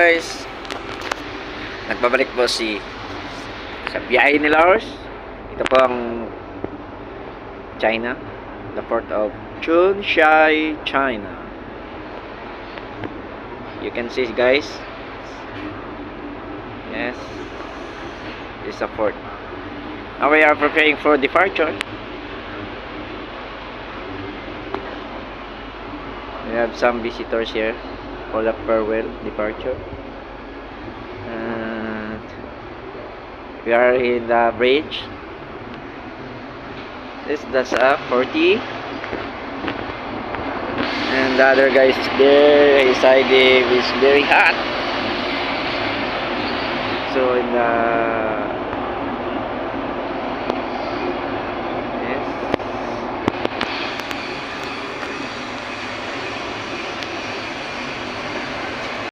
Guys, nagbabalik po sa biyahe ni Lars. Ito po ang China, the port of Chunshay, China. You can see guys. Yes, this is a port. Now we are preparing for departure. We have some visitors here for the farewell departure. And we are in the bridge. That's a 40. And the other guy is there. His side is very hot. So in the